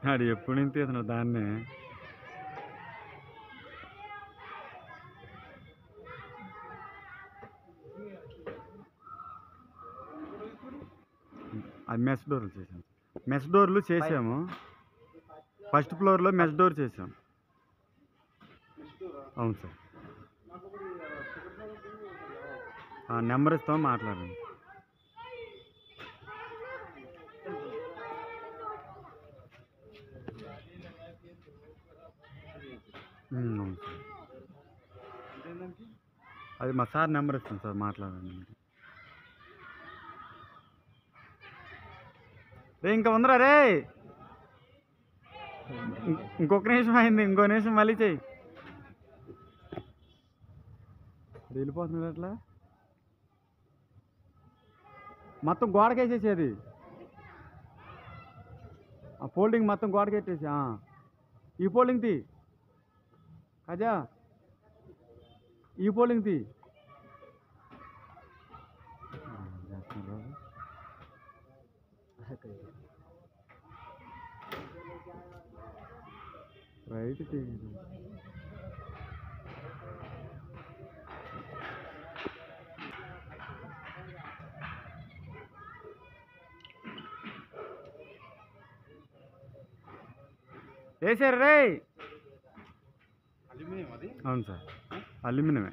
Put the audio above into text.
ఆడు ఎప్పుడు నుంచి తీస్తున్నావు దాన్నే? అది మెస్ డోర్లు చేసాము. మెస్ డోర్లు చేసాము. ఫస్ట్ ఫ్లోర్లో మెస్ డోర్ చేసాం. అవును సార్. నెంబర్ ఇస్తాం, మాట్లాడండి. అవును సార్. అది మా సార్ నెంబర్ ఇస్తాను సార్, మాట్లాడండి మీరు. రే ఇంకా ఉందరా రే, ఇంకొక నిమిషం అయింది, ఇంకో నిమిషం మళ్ళీ చెయ్యి. వెళ్ళిపోతుంది అట్లా, మొత్తం గోడకేసేసేది, ఆ ఫోల్డింగ్ మొత్తం గోడకెట్టేసి. ఈ ఫోల్డింగ్ తీ అజా, ఈ ఫోల్డింగ్ తీ. రైట్ తీ. వేసారు రే. అవును సార్, అల్యూమినియమే.